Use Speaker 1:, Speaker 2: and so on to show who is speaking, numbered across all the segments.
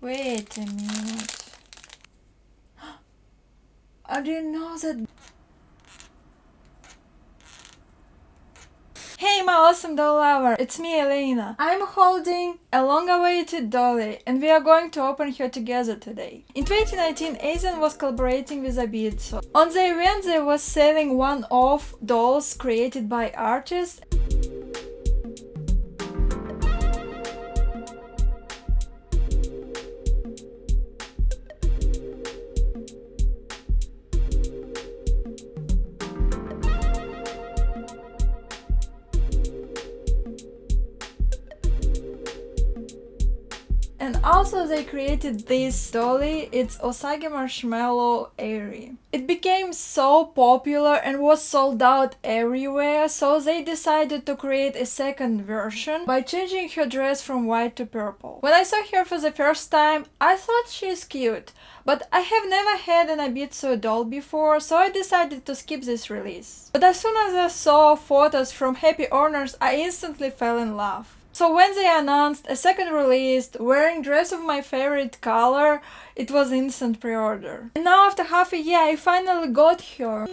Speaker 1: Wait a minute. I didn't know that. Hey my awesome doll lover, it's me Elena. I'm holding a long-awaited dolly and we are going to open her together today. In 2019, Azone was collaborating with Obitsu. On the event they was selling one-off dolls created by artists. And also they created this dolly, it's Uemura Marshmallow Eiri. It became so popular and was sold out everywhere, so they decided to create a second version by changing her dress from white to purple. When I saw her for the first time, I thought she's cute, but I have never had an Obitsu doll before, so I decided to skip this release. But as soon as I saw photos from happy owners, I instantly fell in love. So when they announced a second release wearing dress of my favorite color, it was instant pre-order. And now after half a year I finally got her.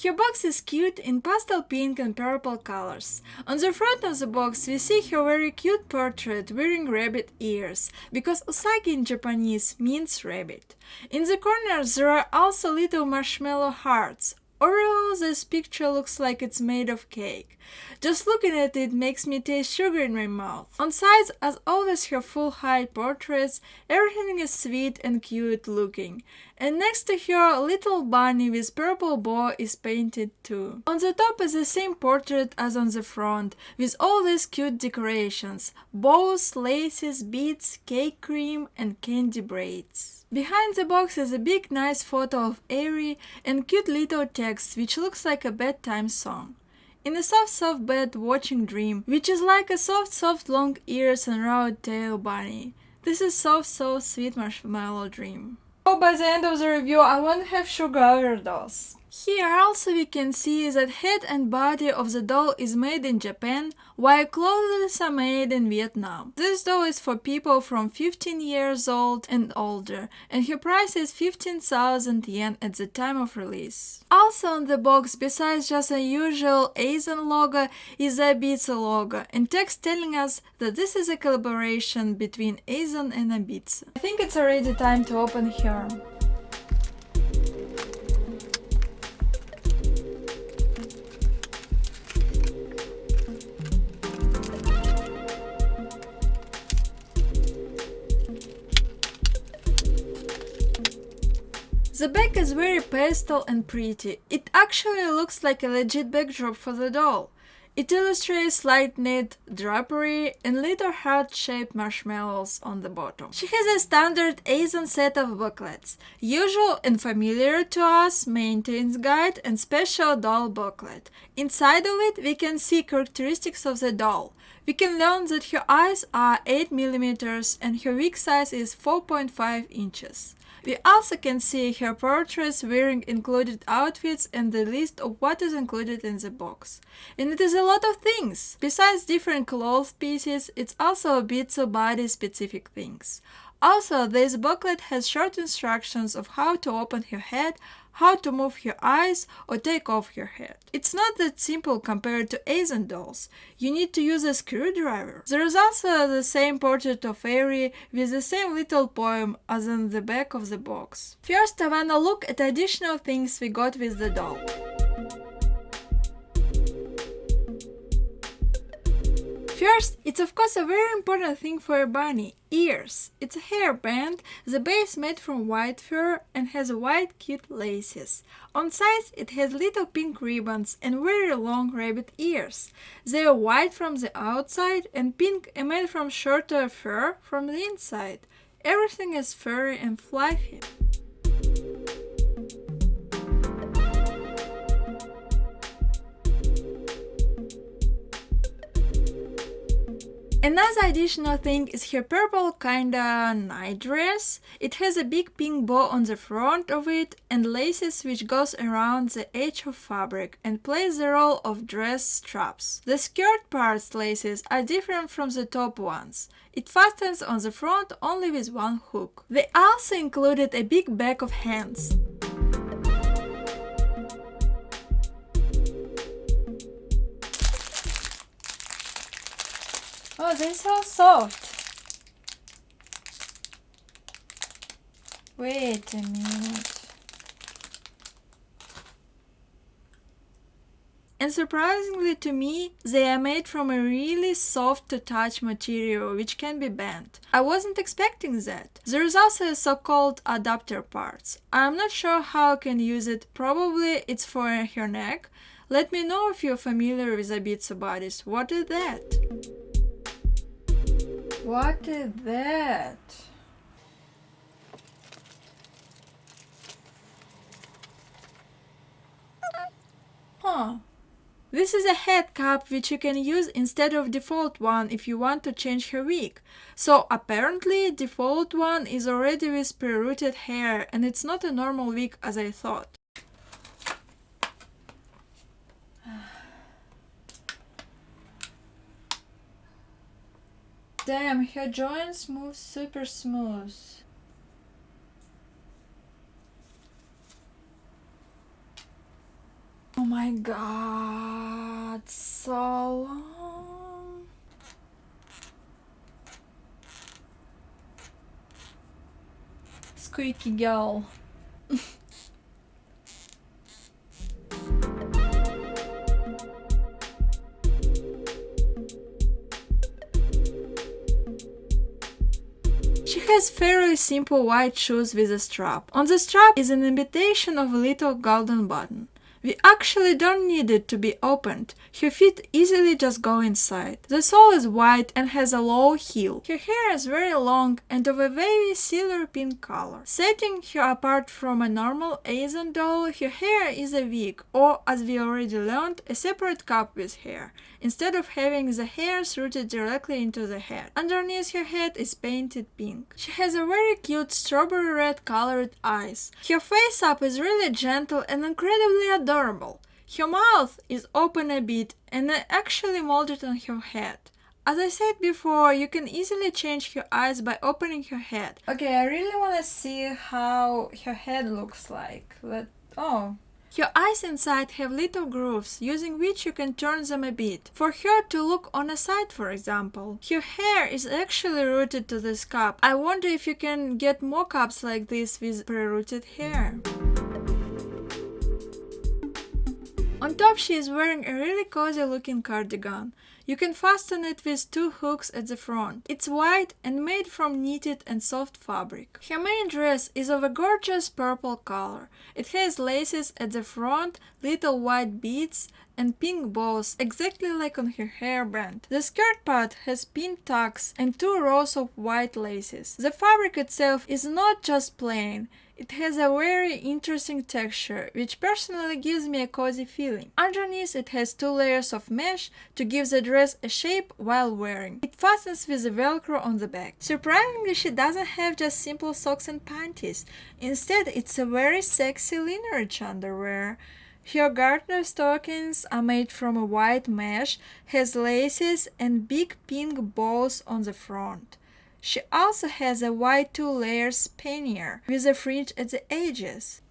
Speaker 1: Her box is cute in pastel pink and purple colors. On the front of the box we see her very cute portrait wearing rabbit ears, because usagi in Japanese means rabbit. In the corners there are also little marshmallow hearts. Overall, this picture looks like it's made of cake. Just looking at it makes me taste sugar in my mouth. On sides, as always, her full-height portraits, everything is sweet and cute looking. And next to her, a little bunny with purple bow is painted too. On the top is the same portrait as on the front, with all these cute decorations: bows, laces, beads, cake cream, and candy braids. Behind the box is a big nice photo of Eiri and cute little text which looks like a bedtime song. In a soft bed watching dream, which is like a soft long ears and round tail bunny. This is soft sweet marshmallow dream. So by the end of the review I won't have sugar overdose. Here also we can see that head and body of the doll is made in Japan, while clothes are made in Vietnam. This doll is for people from 15 years old and older, and her price is 15,000 yen at the time of release. Also on the box, besides just a usual Azone logo, is the Obitsu logo, and text telling us that this is a collaboration between Azone and Obitsu. I think it's already time to open her. The back is very pastel and pretty. It actually looks like a legit backdrop for the doll. It illustrates light knit drapery and little heart-shaped marshmallows on the bottom. She has a standard Azone set of booklets. Usual and familiar to us, maintenance guide and special doll booklet. Inside of it we can see characteristics of the doll. We can learn that her eyes are 8 mm and her wig size is 4.5 inches. We also can see her portraits wearing included outfits and the list of what is included in the box. And it is a lot of things! Besides different cloth pieces, it's also Obitsu body specific things. Also, this booklet has short instructions of how to open her head, how to move her eyes or take off her head. It's not that simple compared to Azone dolls. You need to use a screwdriver. There is also the same portrait of Eiri with the same little poem as on the back of the box. First, I wanna look at additional things we got with the doll. First, it's of course a very important thing for a bunny – ears. It's a hairband, the base made from white fur and has white cute laces. On sides it has little pink ribbons and very long rabbit ears. They are white from the outside and pink and made from shorter fur from the inside. Everything is furry and fluffy. Another additional thing is her purple kinda night dress. It has a big pink bow on the front of it and laces which goes around the edge of fabric and plays the role of dress straps. The skirt part's laces are different from the top ones. It fastens on the front only with one hook. They also included a big bag of hands. Oh, they're so soft. Wait a minute. And surprisingly to me, they are made from a really soft to touch material which can be bent. I wasn't expecting that. There is also a so-called adapter parts. I'm not sure how I can use it, probably it's for her neck. Let me know if you're familiar with Obitsu bodies. What is that? What is that? Huh. This is a head cap which you can use instead of default one if you want to change her wig. So apparently default one is already with pre-rooted hair and it's not a normal wig as I thought. Damn, her joints move super smooth. Oh my god, so long. Squeaky girl. She has fairly simple white shoes with a strap. On the strap is an imitation of a little golden button. We actually don't need it to be opened. Her feet easily just go inside. The sole is white and has a low heel. Her hair is very long and of a wavy silver pink color. Setting her apart from a normal Azone doll, her hair is a wig, or as we already learned, a separate cap with hair, instead of having the hairs rooted directly into the head. Underneath her head is painted pink. She has a very cute strawberry red colored eyes. Her face up is really gentle and incredibly adorable. Her mouth is open a bit and actually molded on her head. As I said before, you can easily change her eyes by opening her head. Okay, I really want to see how her head looks like. Her eyes inside have little grooves, using which you can turn them a bit, for her to look on a side, for example. Her hair is actually rooted to this cup. I wonder if you can get more cups like this with pre-rooted hair. On top she is wearing a really cozy looking cardigan. You can fasten it with two hooks at the front. It's white and made from knitted and soft fabric. Her main dress is of a gorgeous purple color. It has laces at the front, little white beads and pink bows, exactly like on her hairband. The skirt part has pink tucks and 2 rows of white laces. The fabric itself is not just plain. It has a very interesting texture, which personally gives me a cozy feeling. Underneath it has 2 layers of mesh to give the dress a shape while wearing. It fastens with a velcro on the back. Surprisingly, she doesn't have just simple socks and panties. Instead, it's a very sexy lineage underwear. Her garter stockings are made from a white mesh, has laces and big pink bows on the front. She also has a white 2-layers pannier with a fringe at the edges.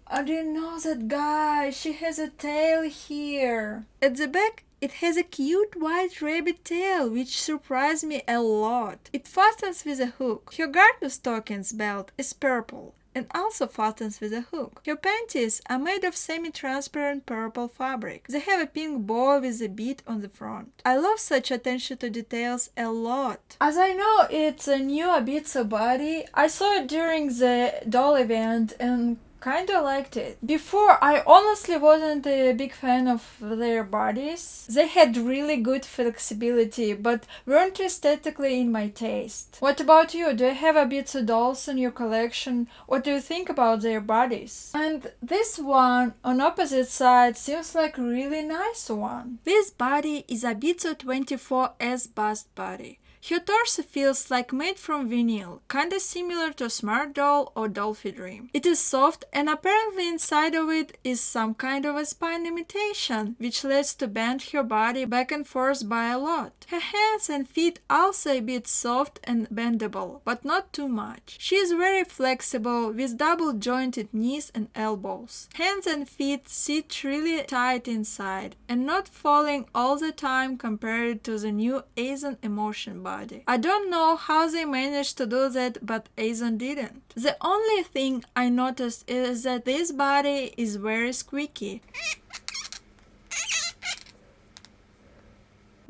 Speaker 1: I didn't know that, guys. She has a tail here. At the back, it has a cute white rabbit tail, which surprised me a lot. It fastens with a hook. Her garter stockings belt is purple and also fastens with a hook. Her panties are made of semi-transparent purple fabric. They have a pink bow with a bead on the front. I love such attention to details a lot. As I know it's a new Obitsu body, I saw it during the doll event and kinda liked it. Before, I honestly wasn't a big fan of their bodies. They had really good flexibility, but weren't aesthetically in my taste. What about you? Do you have Obitsu dolls in your collection? What do you think about their bodies? And this one, on opposite side, seems like a really nice one. This body is Obitsu 24S bust body. Her torso feels like made from vinyl, kinda similar to Smart Doll or Dolphy Dream. It is soft and apparently inside of it is some kind of a spine imitation, which lets to bend her body back and forth by a lot. Her hands and feet also a bit soft and bendable, but not too much. She is very flexible with double jointed knees and elbows. Hands and feet sit really tight inside and not falling all the time compared to the new Azone Emotion body. I don't know how they managed to do that, but Azone didn't. The only thing I noticed is that this body is very squeaky.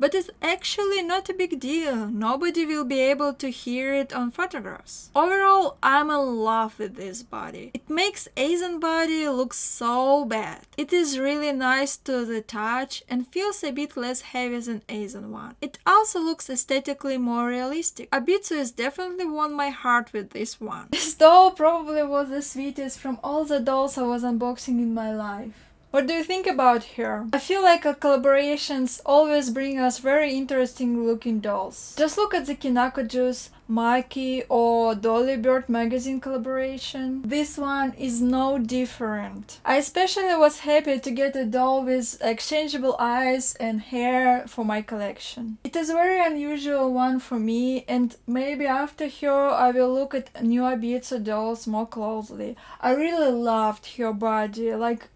Speaker 1: But it's actually not a big deal. Nobody will be able to hear it on photographs. Overall, I'm in love with this body. It makes Azone body look so bad. It is really nice to the touch and feels a bit less heavy than Azone one. It also looks aesthetically more realistic. Obitsu has definitely won my heart with this one. This doll probably was the sweetest from all the dolls I was unboxing in my life. What do you think about her? I feel like collaborations always bring us very interesting looking dolls. Just look at the Kinako Juice, Maki or Dolly Bird magazine collaboration. This one is no different. I especially was happy to get a doll with exchangeable eyes and hair for my collection. It is a very unusual one for me, and maybe after her I will look at new Obitsu dolls more closely. I really loved her body, like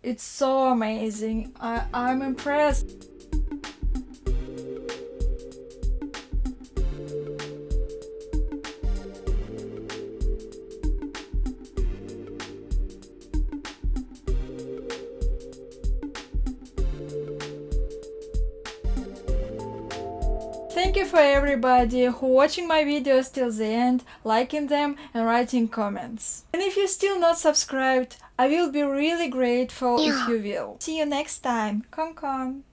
Speaker 1: it's so amazing. I'm impressed. Thank you for everybody who watching my videos till the end, liking them and writing comments. And if you're still not subscribed, I will be really grateful if you will. See you next time. Con con.